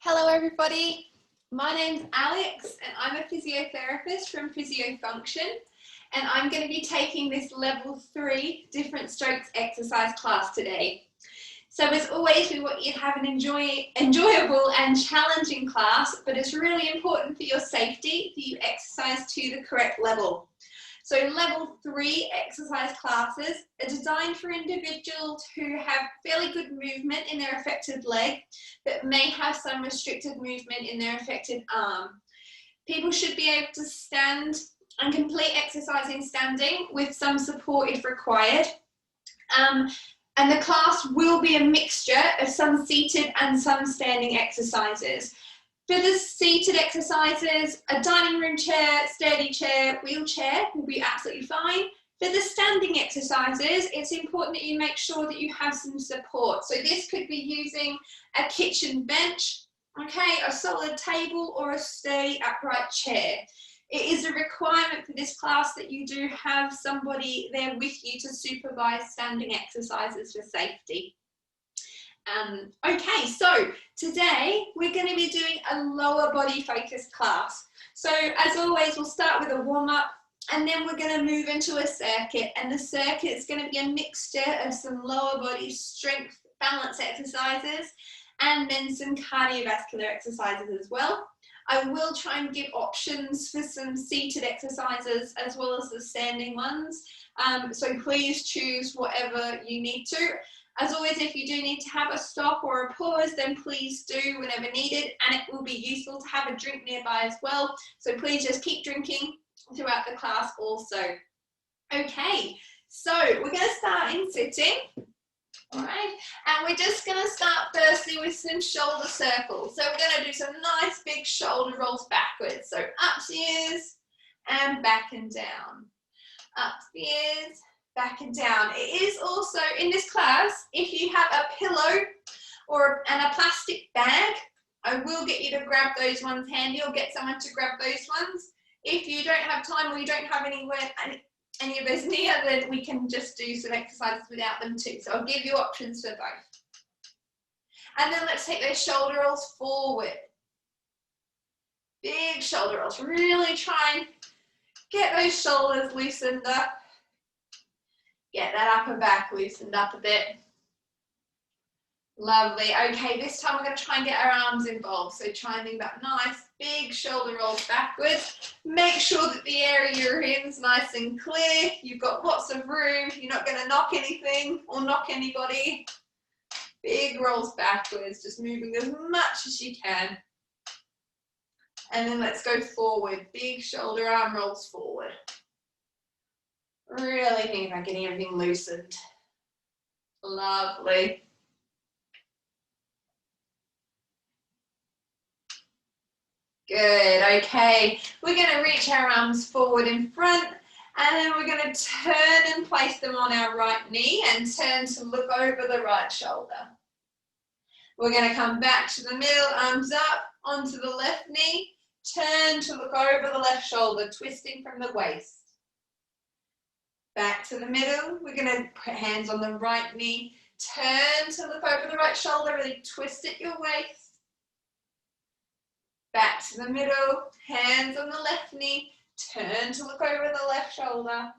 Hello everybody, my name's Alex and I'm a physiotherapist from Physiofunction, and I'm going to be taking this level 3 different strokes exercise class today. So as always, we want you to have an enjoyable and challenging class, but it's really important for your safety that you exercise to the correct level. So level 3 exercise classes are designed for individuals who have fairly good movement in their affected leg, but may have some restricted movement in their affected arm. People should be able to stand and complete exercising standing with some support if required. And the class will be a mixture of some seated and some standing exercises. For the seated exercises, a dining room chair, sturdy chair, wheelchair will be absolutely fine. For the standing exercises, it's important that you make sure that you have some support. So this could be using a kitchen bench, okay, a solid table or a sturdy upright chair. It is a requirement for this class that you do have somebody there with you to supervise standing exercises for safety. Okay, so today we're going to be doing a lower body focused class. So as always, we'll start with a warm-up and then we're going to move into a circuit, and the circuit is going to be a mixture of some lower body strength balance exercises and then some cardiovascular exercises as well. I will try and give options for some seated exercises as well as the standing ones, so please choose whatever you need to. As always, if you do need to have a stop or a pause, then please do whenever needed, and it will be useful to have a drink nearby as well. So please just keep drinking throughout the class also. Okay, so we're going to start in sitting. All right, and we're just going to start firstly with some shoulder circles. So we're going to do some nice big shoulder rolls backwards. So up the ears and back and down. Up the ears, back and down. It is also in this class, if you have a pillow and a plastic bag, I will get you to grab those ones handy, or get someone to grab those ones. If you don't have time or you don't have any of those near, then we can just do some exercises without them too. So I'll give you options for both. And then let's take those shoulder rolls forward. Big shoulder rolls. Really try and get those shoulders loosened up. Get that upper back loosened up a bit. Lovely. Okay, this time we're going to try and get our arms involved. So try and think about nice big shoulder rolls backwards. Make sure that the area you're in is nice and clear. You've got lots of room. You're not going to knock anything or knock anybody. Big rolls backwards, just moving as much as you can. And then let's go forward. Big shoulder arm rolls forward. Really think about getting everything loosened. Lovely. Good, okay. We're going to reach our arms forward in front, and then we're going to turn and place them on our right knee and turn to look over the right shoulder. We're going to come back to the middle, arms up, onto the left knee, turn to look over the left shoulder, twisting from the waist. Back to the middle, we're going to put hands on the right knee, turn to look over the right shoulder, really twist at your waist. Back to the middle, hands on the left knee, turn to look over the left shoulder.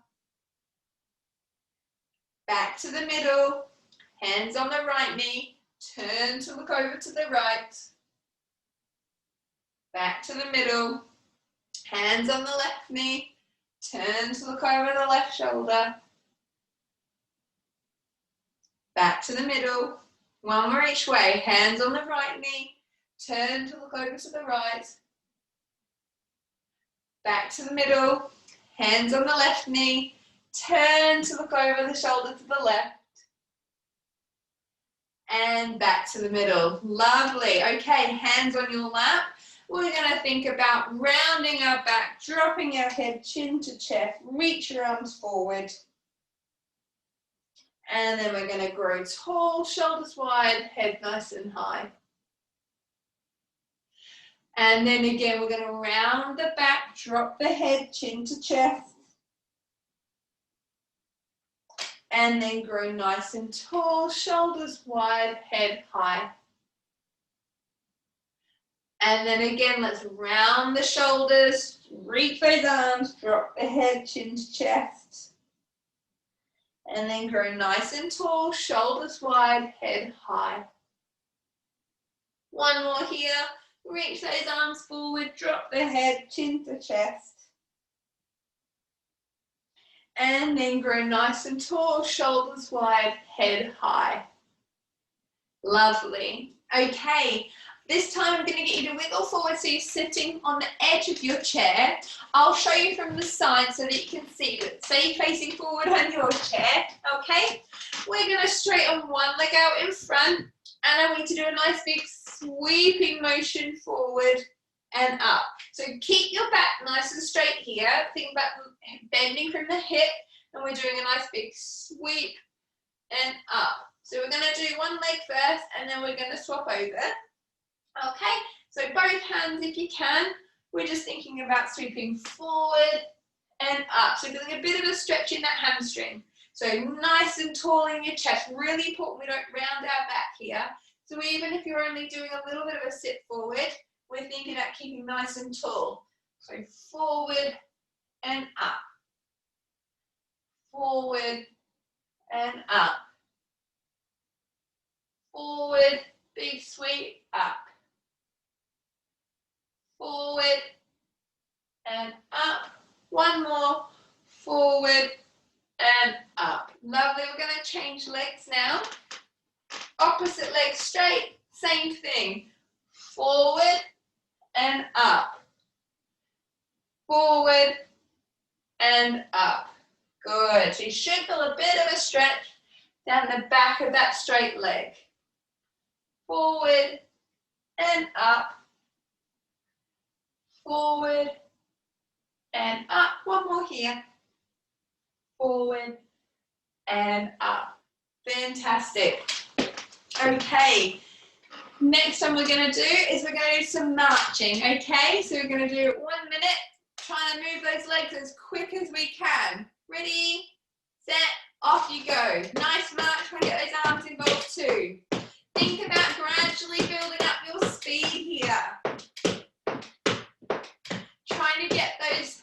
Back to the middle, hands on the right knee, turn to look over to the right. Back to the middle, hands on the left knee, turn to look over the left shoulder. Back to the middle, one more each way, hands on the right knee, turn to look over to the right. Back to the middle, hands on the left knee, turn to look over the shoulder to the left. And back to the middle. Lovely. Okay, hands on your lap. We're going to think about rounding our back, dropping our head chin to chest, reach your arms forward. And then we're going to grow tall, shoulders wide, head nice and high. And then again, we're going to round the back, drop the head, chin to chest. And then grow nice and tall, shoulders wide, head high. And then again, let's round the shoulders, reach those arms, drop the head, chin to chest. And then grow nice and tall, shoulders wide, head high. One more here, reach those arms forward, drop the head, chin to chest. And then grow nice and tall, shoulders wide, head high. Lovely. Okay, this time I'm going to get you to wiggle forward so you're sitting on the edge of your chair. I'll show you from the side so that you can see it. So you're facing forward on your chair, okay? We're going to straighten one leg out in front, and I want you to do a nice big sweeping motion forward and up. So keep your back nice and straight here. Think about bending from the hip, and we're doing a nice big sweep and up. So we're going to do one leg first, and then we're going to swap over. Okay, so both hands if you can. We're just thinking about sweeping forward and up. So feeling a bit of a stretch in that hamstring. So nice and tall in your chest. Really important we don't round our back here. So even if you're only doing a little bit of a sit forward, we're thinking about keeping nice and tall. So forward and up. Forward and up. Forward, big sweep, up. Forward and up. One more. Forward and up. Lovely. We're going to change legs now. Opposite leg straight. Same thing. Forward and up. Forward and up. Good. So you should feel a bit of a stretch down the back of that straight leg. Forward and up. Forward and up. One more here. Forward and up. Fantastic. Okay. Next one we're going to do is we're going to do some marching. Okay, so we're going to do 1 minute. Trying to move those legs as quick as we can. Ready, set, off you go. Nice march. Try to get those arms involved too. Think about gradually building up your speed here. Trying to get those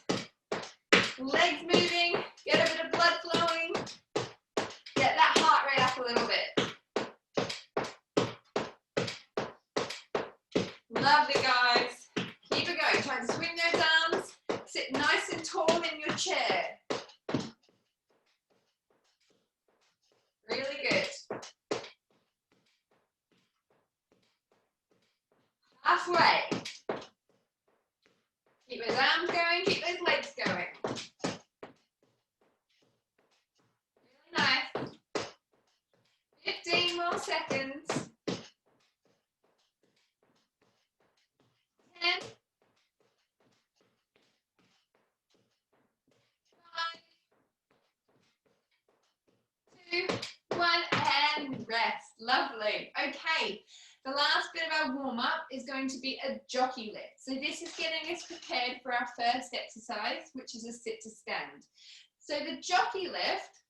legs moving, get a bit of blood flowing, get that heart rate up a little bit. Lovely, guys. Keep it going. Try and swing those arms. Sit nice and tall in your chair. Really good. Halfway. Keep those arms going, keep those legs going. Really nice. 15 more seconds. 10. 5, 2, 1, and rest. Lovely. Okay. The last bit of our warm-up is going to be a jockey lift. So this is getting us prepared for our first exercise, which is a sit to stand. So the jockey lift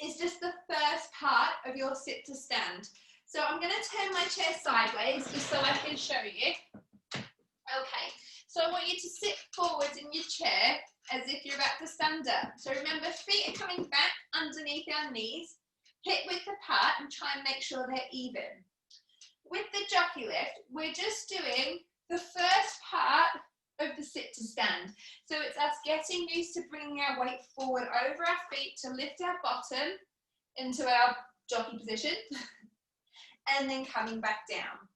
is just the first part of your sit to stand. So I'm going to turn my chair sideways just so I can show you. Okay, so I want you to sit forwards in your chair as if you're about to stand up. So remember, feet are coming back underneath our knees, hip width apart, and try and make sure they're even. With the jockey lift, we're just doing the first part of the sit to stand. So it's us getting used to bringing our weight forward over our feet to lift our bottom into our jockey position and then coming back down.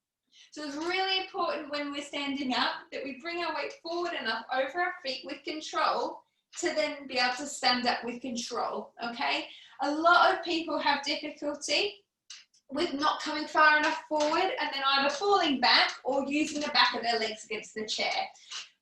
So it's really important when we're standing up that we bring our weight forward enough over our feet with control to then be able to stand up with control, okay? A lot of people have difficulty with not coming far enough forward and then either falling back or using the back of their legs against the chair.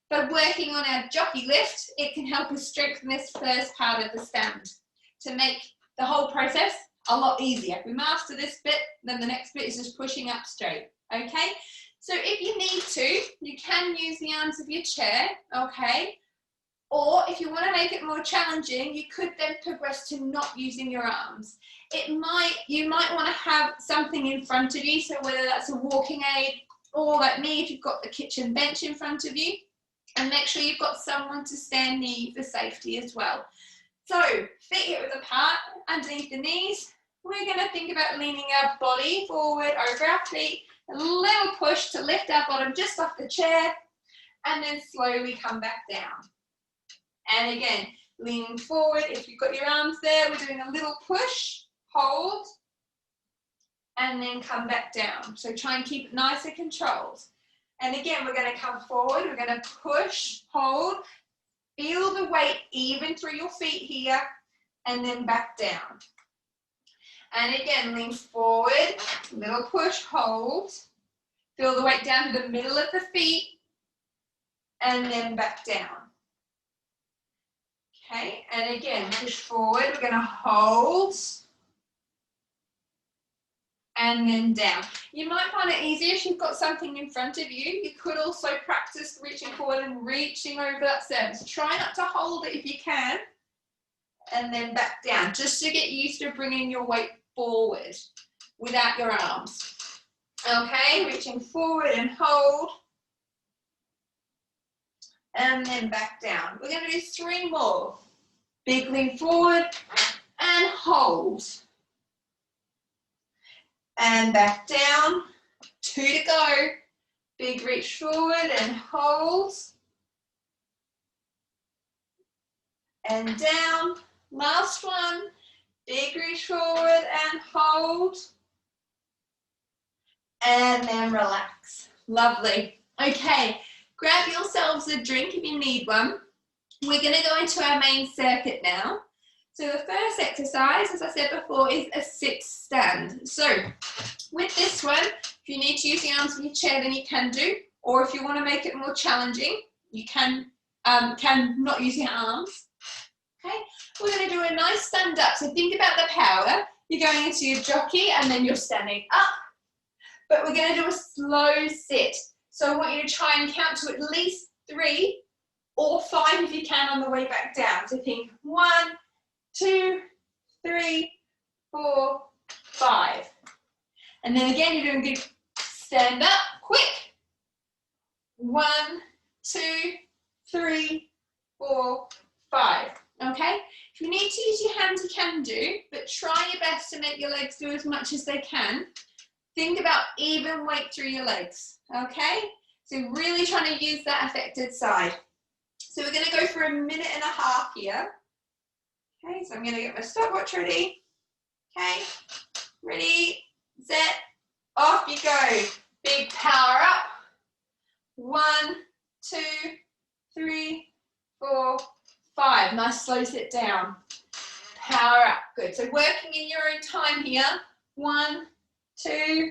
But working on our jockey lift, it can help us strengthen this first part of the stand to make the whole process a lot easier. If we master this bit, then the next bit is just pushing up straight, okay? So if you need to, you can use the arms of your chair, okay? Or if you want to make it more challenging, you could then progress to not using your arms. You might want to have something in front of you, so whether that's a walking aid or like me if you've got the kitchen bench in front of you, and make sure you've got someone to stand near you for safety as well. So feet hip width apart, underneath the knees. We're going to think about leaning our body forward over our feet, a little push to lift our bottom just off the chair, and then slowly come back down. And again, leaning forward, if you've got your arms there, we're doing a little push, hold, and then come back down. So try and keep it nice and controlled. And again, we're going to come forward, we're going to push, hold, feel the weight even through your feet here, and then back down. And again, lean forward, little push, hold, feel the weight down to the middle of the feet, and then back down. Okay, and again, push forward, we're going to hold, and then down. You might find it easier if you've got something in front of you. You could also practice reaching forward and reaching over that surface. Try not to hold it if you can, and then back down, just to get used to bringing your weight forward without your arms. Okay, reaching forward and hold, and then back down. We're going to do 3 more. Big lean forward and hold. And back down, 2 to go. Big reach forward and hold. And down, last one. Big reach forward and hold. And then relax. Lovely. Okay, grab yourselves a drink if you need one. We're going to go into our main circuit now. So the first exercise, as I said before, is a sit stand. So with this one, if you need to use the arms of your chair, then you can do. Or if you want to make it more challenging, you can not use your arms. Okay, we're going to do a nice stand up. So think about the power. You're going into your jockey and then you're standing up. But we're going to do a slow sit. So I want you to try and count to at least 3 or 5 if you can on the way back down. So think 1, 2, 3, 4, 5. And then again, you're doing good. Stand up, quick. 1, 2, 3, 4, 5. Okay? If you need to use your hands, you can do, but try your best to make your legs do as much as they can. Think about even weight through your legs. Okay? So really trying to use that affected side. So we're going to go for 1.5 minutes here. Okay, so I'm going to get my stopwatch ready. Okay, ready, set, off you go. Big power up. 1, 2, 3, 4, 5. Nice slow sit down. Power up. Good. So working in your own time here. 1, 2,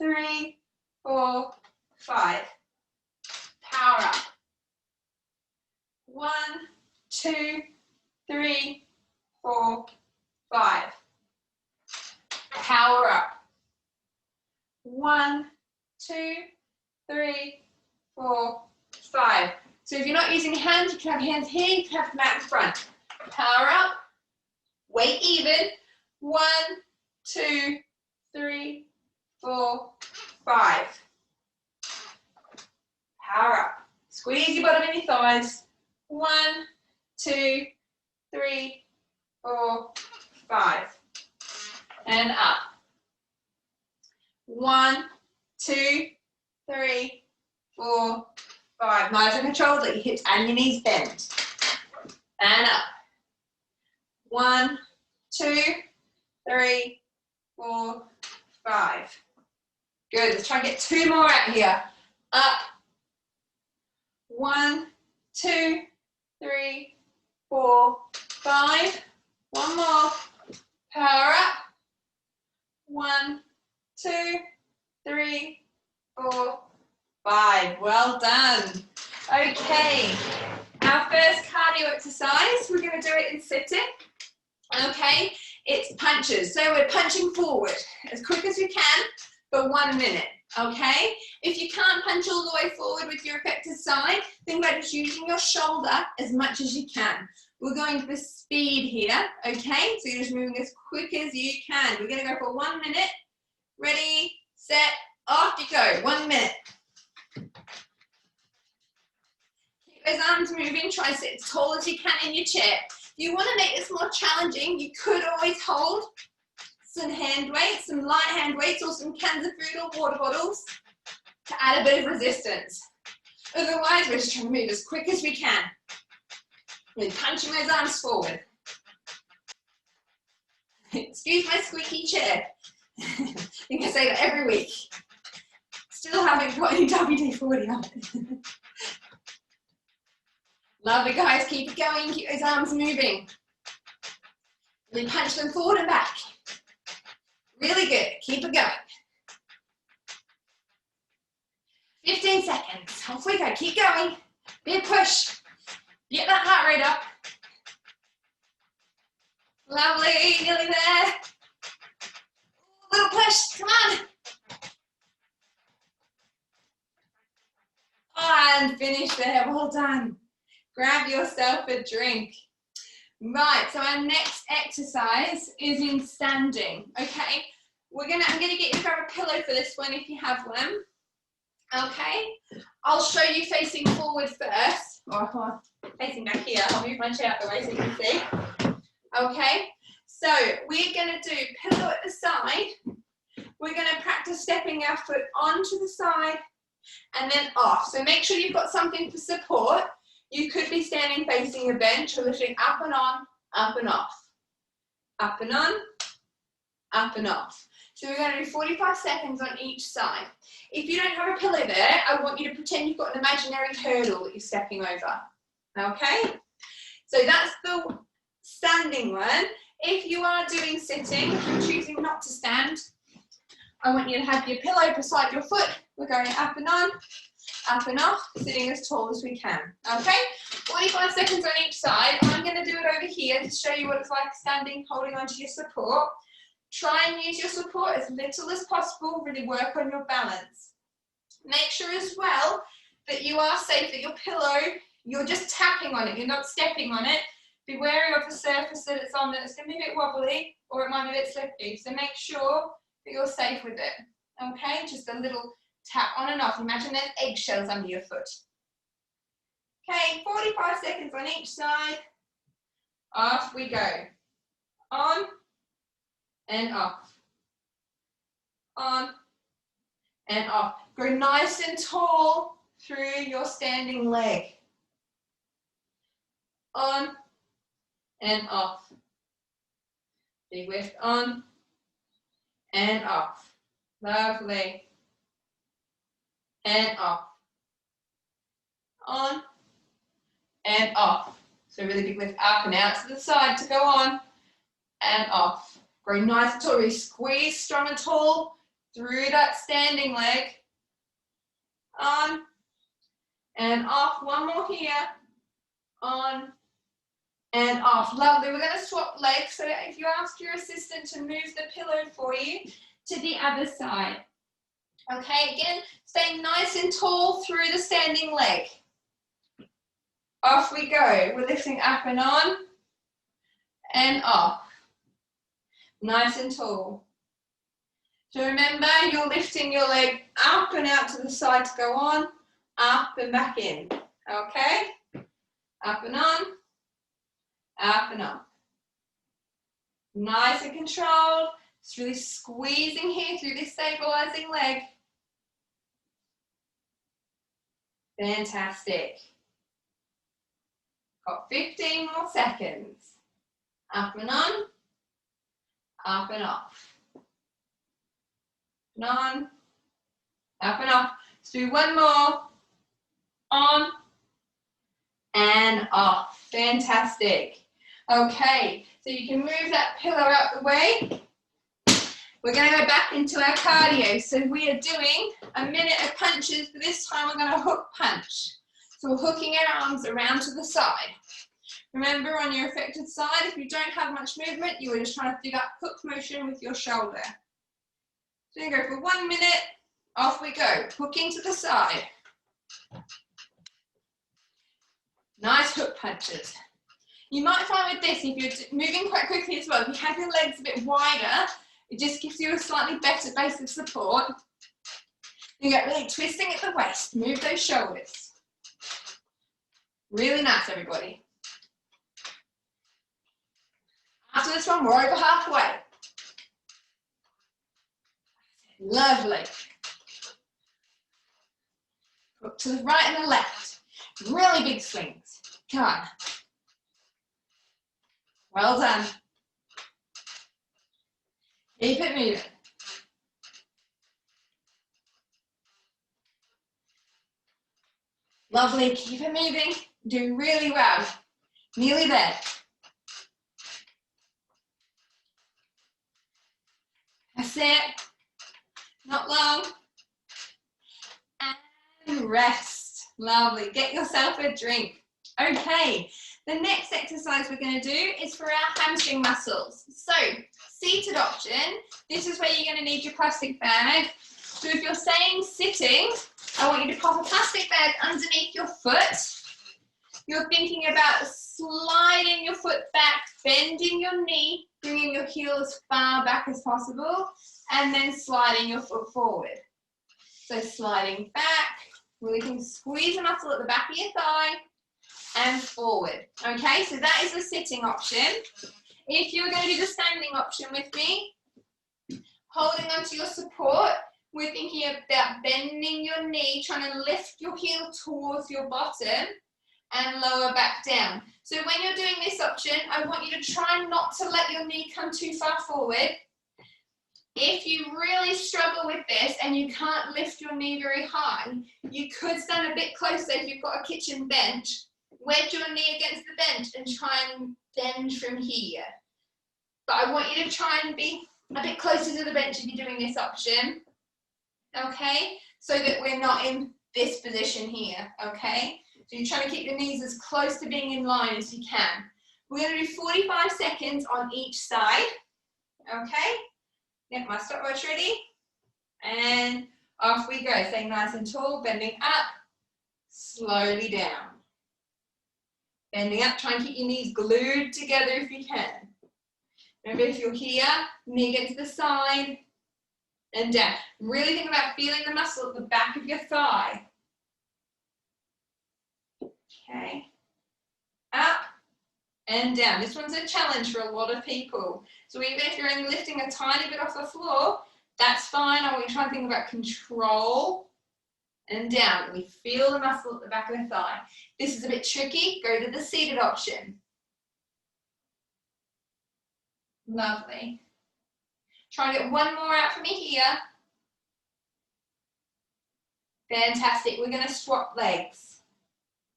3, 4, 5. Power up. 1, 2, 3, 4, 5. Power up. 1, 2, 3, 4, 5. So if you're not using hands, you can have hands here, you can have the mat in front. Power up. Weight even. 1, 2, 3, 4, 5. Power up. Squeeze your bottom and your thighs. 1, 2, 3, 4, 5. And up. 1, 2, 3, 4, 5. Nice and controlled. Let your hips and your knees bend. And up. 1, 2, 3, 4, 5. Good. Let's try and get 2 more out here. Up. 1, 2, 3, 4, 5. One more. Power up. 1, 2, 3, 4, 5. Well done. Okay. Our first cardio exercise, we're going to do it in sitting. Okay. It's punches. So we're punching forward as quick as you can for 1 minute. Okay. If you can't punch all the way forward with your affected side, think about just using your shoulder as much as you can. We're going for speed here. Okay. So you're just moving as quick as you can. We're going to go for 1 minute. Ready, set, off you go. 1 minute. Those arms moving, try to sit as tall as you can in your chair. If you want to make this more challenging, you could always hold some hand weights, some light hand weights, or some cans of food or water bottles to add a bit of resistance. Otherwise, we're just trying to move as quick as we can. We're punching those arms forward. Excuse my squeaky chair. I think I say that every week. Still haven't got any WD-40 on it. Lovely, guys. Keep it going. Keep those arms moving. Really punch them forward and back. Really good. Keep it going. 15 seconds. Off we go. Keep going. Big push. Get that heart rate up. Lovely. Nearly there. Little push. Come on. And finish there. Well done. Grab yourself a drink. Right, so our next exercise is in standing, okay? I'm gonna get you to grab a pillow for this one if you have one, okay? I'll show you facing forward first, or facing back here. I'll move my chair out the way so you can see. Okay, so we're gonna do pillow at the side. We're gonna practice stepping our foot onto the side and then off. So make sure you've got something for support. You could be standing facing a bench or lifting up and on, up and off. Up and on, up and off. So we're going to do 45 seconds on each side. If you don't have a pillow there, I want you to pretend you've got an imaginary hurdle that you're stepping over. Okay? So that's the standing one. If you are doing sitting, if you're choosing not to stand, I want you to have your pillow beside your foot. We're going up and on, up and off, sitting as tall as we can. Okay? 45 seconds on each side. I'm going to do it over here to show you what it's like standing, holding onto your support. Try and use your support as little as possible. Really work on your balance. Make sure as well that you are safe, that your pillow, you're just tapping on it, you're not stepping on it. Be wary of the surface that it's on, that it's going to be a bit wobbly or it might be a bit slippy. So make sure that you're safe with it. Okay? Just a little tap on and off. Imagine there's eggshells under your foot. Okay, 45 seconds on each side. Off we go. On and off. On and off. Go nice and tall through your standing leg. On and off. Big lift on and off. Lovely. And off. On and off. So really big lift up and out to the side to go on and off. Grow nice and tall. Really squeeze strong and tall through that standing leg. On and off. One more here. On and off. Lovely. We're going to swap legs. So if you ask your assistant to move the pillow for you to the other side. Okay, again, staying nice and tall through the standing leg. Off we go. We're lifting up and on and off. Nice and tall. So remember, you're lifting your leg up and out to the side to go on, up and back in. Okay? Up and on, up and on. Nice and controlled. Just really squeezing here through this stabilizing leg. Fantastic. Got 15 more seconds. Up and on, up and off. And on, up and off. Let's do one more. On and off. Fantastic. Okay, so you can move that pillow out the way. We're going to go back into our cardio. So we are doing a minute of punches, but this time we're going to hook punch. So we're hooking our arms around to the side. Remember, on your affected side, if you don't have much movement, you are just trying to do that hook motion with your shoulder. So you go for 1 minute, off we go, hooking to the side. Nice hook punches. You might find with this, if you're moving quite quickly as well, if you have your legs a bit wider, it just gives you a slightly better base of support. You get really twisting at the waist, move those shoulders. Really nice, everybody. After this one, we're over halfway. Lovely. Look to the right and the left. Really big swings. Come on. Well done. Keep it moving. Lovely. Keep it moving. Doing really well. Nearly there. That's it. Not long. And rest. Lovely. Get yourself a drink. Okay. The next exercise we're going to do is for our hamstring muscles. So, seated option. This is where you're going to need your plastic bag. So if you're staying sitting, I want you to pop a plastic bag underneath your foot. You're thinking about sliding your foot back, bending your knee, bringing your heel as far back as possible, and then sliding your foot forward. So sliding back, really can squeeze the muscle at the back of your thigh, and forward. Okay, so that is the sitting option. If you're going to do the standing option with me, holding onto your support, we're thinking about bending your knee, trying to lift your heel towards your bottom and lower back down. So when you're doing this option, I want you to try not to let your knee come too far forward. If you really struggle with this and you can't lift your knee very high, you could stand a bit closer if you've got a kitchen bench. Wedge your knee against the bench and try and bend from here. But I want you to try and be a bit closer to the bench if you're doing this option. Okay, so that we're not in this position here, okay? So you're trying to keep your knees as close to being in line as you can. We're going to do 45 seconds on each side, okay? Get my stopwatch ready, and off we go. Staying nice and tall, bending up, slowly down. Bending up, try and keep your knees glued together if you can. Remember, if you're here, knee against the side, and down. Really think about feeling the muscle at the back of your thigh. Okay. Up and down. This one's a challenge for a lot of people. So even if you're only lifting a tiny bit off the floor, that's fine. I want you to try and think about control and down. We feel the muscle at the back of the thigh. This is a bit tricky. Go to the seated option. Lovely. Try and get one more out for me here. Fantastic. We're going to swap legs.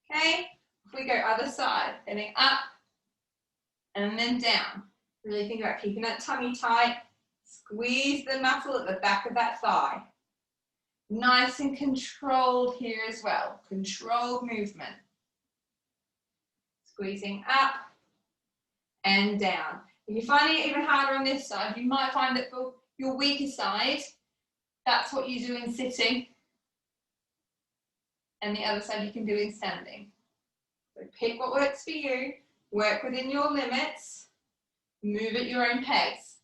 Okay? If we go other side, bending up and then down. Really think about keeping that tummy tight. Squeeze the muscle at the back of that thigh. Nice and controlled here as well. Controlled movement. Squeezing up and down. If you're finding it even harder on this side, you might find that for your weaker side, that's what you do in sitting. And the other side you can do in standing. So pick what works for you, work within your limits, move at your own pace.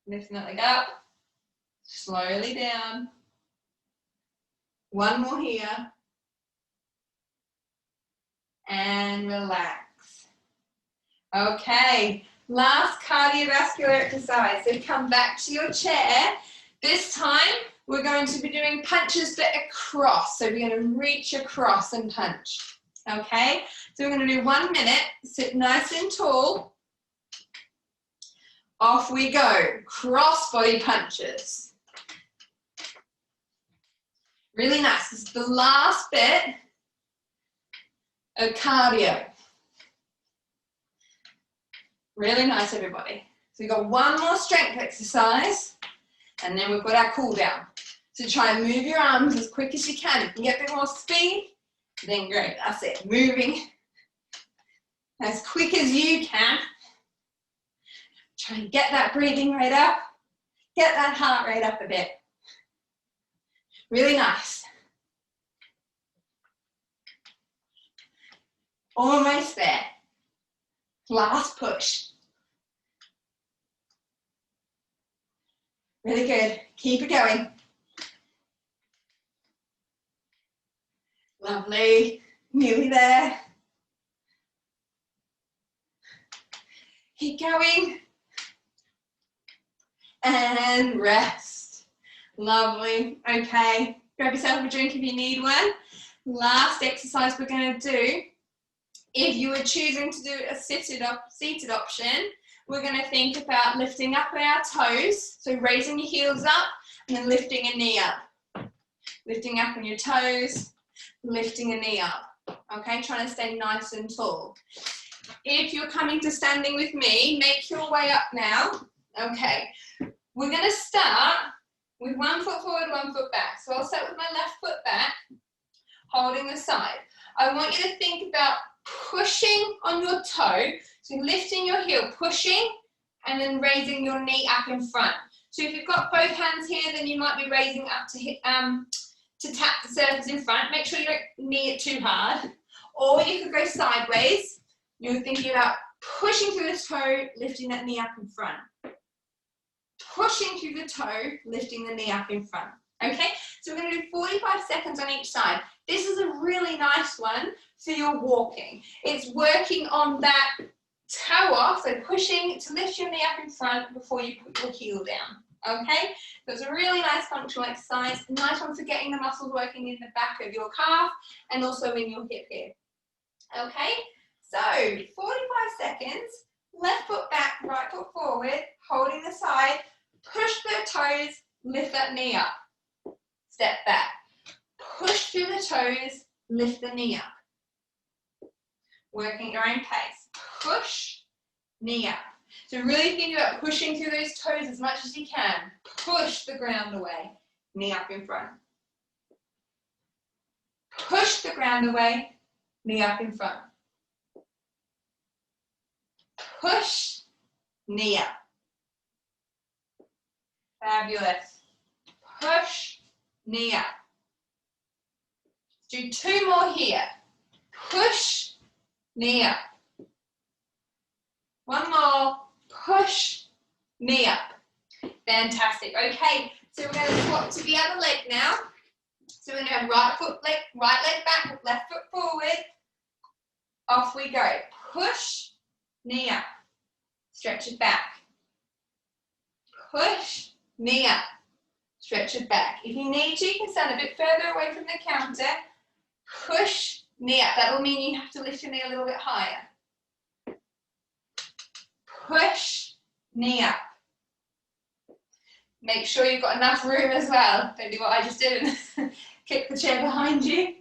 Lifting that leg up, slowly down. One more here. And relax. Okay. Last cardiovascular exercise. So come back to your chair. This time we're going to be doing punches but across. So we're going to reach across and punch. Okay? So we're going to do 1 minute. Sit nice and tall. Off we go. Cross body punches. Really nice. This is the last bit of cardio. Really nice, everybody. So we've got one more strength exercise, and then we've got our cool down. So try and move your arms as quick as you can. If you can get a bit more speed, then great. That's it. Moving as quick as you can. Try and get that breathing rate up. Get that heart rate up a bit. Really nice. Almost there. Last push. Really good. Keep it going. Lovely. Nearly there. Keep going. And rest. Lovely. Okay, grab yourself a drink if you need one. Last exercise we're going to do, if you are choosing to do a seated option, we're going to think about lifting up our toes, so raising your heels up and then lifting a knee up. Lifting up on your toes, lifting a knee up. Okay, trying to stay nice and tall. If you're coming to standing with me, make your way up now. Okay, we're going to start with 1 foot forward, 1 foot back. So I'll start with my left foot back, holding the side. I want you to think about pushing on your toe, so lifting your heel, pushing, and then raising your knee up in front. So if you've got both hands here, then you might be raising up to hit, to tap the surface in front. Make sure you don't knee it too hard. Or you could go sideways. You're thinking about pushing through the toe, lifting that knee up in front. Pushing through the toe, lifting the knee up in front. Okay, so we're going to do 45 seconds on each side. This is a really nice one for your walking. It's working on that toe off, so pushing to lift your knee up in front before you put your heel down. Okay, so it's a really nice functional exercise, a nice one for getting the muscles working in the back of your calf and also in your hip here. Okay, so 45 seconds, left foot back, right foot forward, holding the side, push the toes, lift that knee up. Step back, push through the toes, lift the knee up. Working at your own pace. Push, knee up. So really think about pushing through those toes as much as you can. Push the ground away, knee up in front. Push the ground away, knee up in front. Push, knee up. Fabulous. Push, knee up. Do 2 more here. Push, knee up. 1 more. Push, knee up. Fantastic. Okay, so we're going to swap to the other leg now. So we're going to have right leg back, left foot forward. Off we go. Push, knee up. Stretch it back. Push, knee up. Stretch it back. If you need to, you can stand a bit further away from the counter. Push, knee up. That will mean you have to lift your knee a little bit higher. Push, knee up. Make sure you've got enough room as well. Don't do what I just did and kick the chair behind you.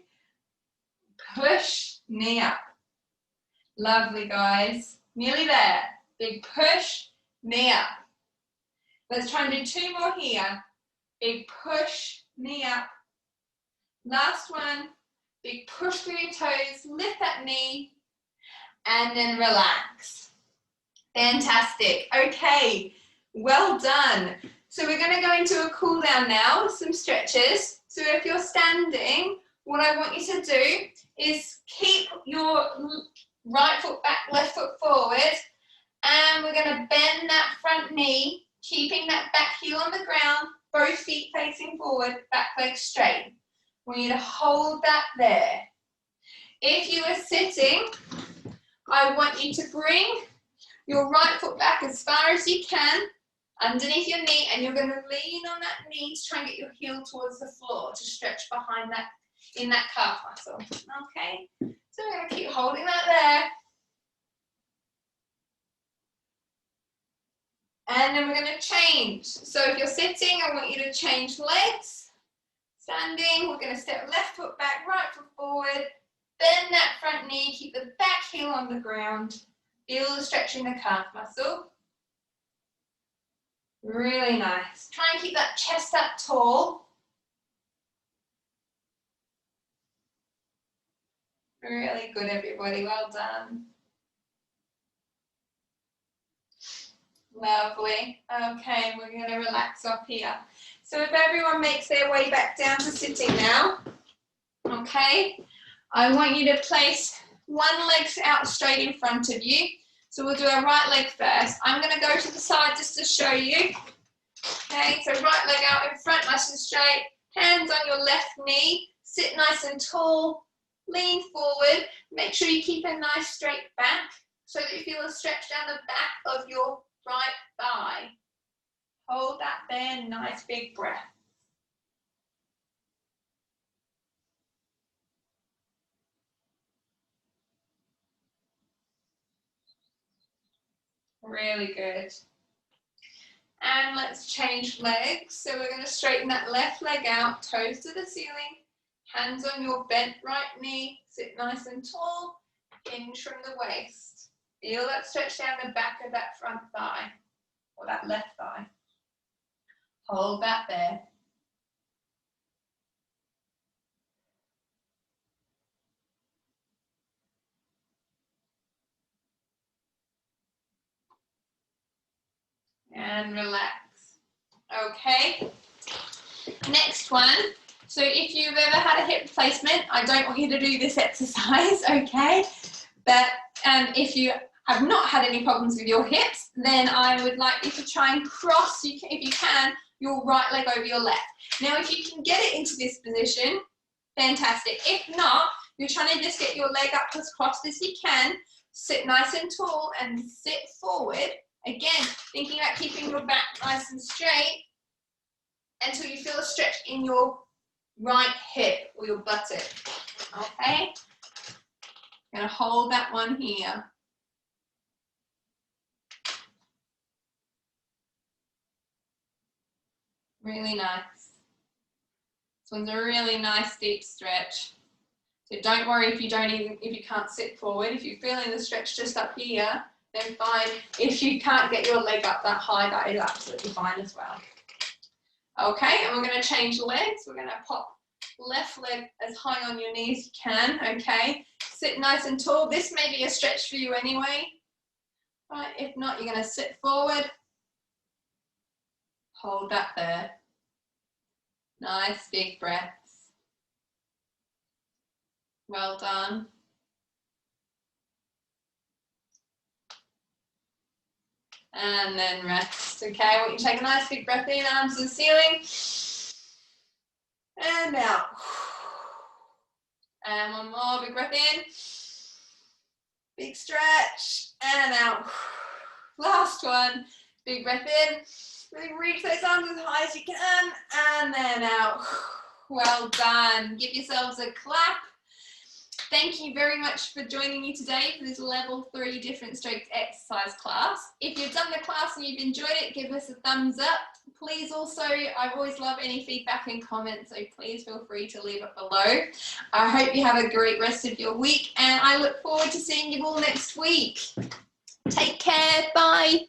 Push, knee up. Lovely, guys. Nearly there. Big push, knee up. Let's try and do 2 more here. Big push, knee up. Last one. Big push through your toes, lift that knee, and then relax. Fantastic. Okay, well done. So we're going to go into a cool down now with some stretches. So if you're standing, what I want you to do is keep your right foot back, left foot forward, and we're going to bend that front knee, keeping that back heel on the ground, both feet facing forward, back leg straight. I want you to hold that there. If you are sitting, I want you to bring your right foot back as far as you can underneath your knee, and you're going to lean on that knee to try and get your heel towards the floor to stretch behind that, in that calf muscle. Okay, so we're going to keep holding that there. And then we're going to change. So if you're sitting, I want you to change legs. Standing, we're going to step left foot back, right foot forward, bend that front knee, keep the back heel on the ground, feel the stretch in the calf muscle. Really nice. Try and keep that chest up tall. Really good, everybody, well done. Lovely. Okay, we're going to relax off here. So if everyone makes their way back down to sitting now, okay, I want you to place one leg out straight in front of you. So we'll do our right leg first. I'm going to go to the side just to show you. Okay, so right leg out in front, nice and straight. Hands on your left knee. Sit nice and tall. Lean forward. Make sure you keep a nice straight back so that you feel a stretch down the back of your right thigh. Hold that there, nice big breath. Really good. And let's change legs. So we're going to straighten that left leg out, toes to the ceiling, hands on your bent right knee, sit nice and tall, hinge from the waist. Feel that stretch down the back of that front thigh, or that left thigh. Hold that there. And relax. Okay. Next one. So if you've ever had a hip replacement, I don't want you to do this exercise, okay? But if you have not had any problems with your hips, then I would like you to try and cross, if you can, your right leg over your left. Now, if you can get it into this position, fantastic. If not, you're trying to just get your leg up as crossed as you can, sit nice and tall and sit forward. Again, thinking about keeping your back nice and straight until you feel a stretch in your right hip or your buttock, okay? I'm going to hold that one here. Really nice. This one's a really nice deep stretch. So don't worry if you can't sit forward. If you're feeling the stretch just up here, then fine. If you can't get your leg up that high, that is absolutely fine as well. Okay, and we're going to change legs. We're going to pop left leg as high on your knee as you can, okay? Sit nice and tall. This may be a stretch for you anyway. Right, if not, you're going to sit forward. Hold that there. Nice big breaths. Well done. And then rest, okay? I want you to take a nice big breath in, arms to the ceiling. And out. And one more, big breath in. Big stretch, and out. Last one, big breath in. Really reach those arms as high as you can, and then out. Well done. Give yourselves a clap. Thank you very much for joining me today for this level 3 different strokes exercise class. If you've done the class and you've enjoyed it, give us a thumbs up. Please also, I always love any feedback and comments, so please feel free to leave it below. I hope you have a great rest of your week, and I look forward to seeing you all next week. Take care, bye.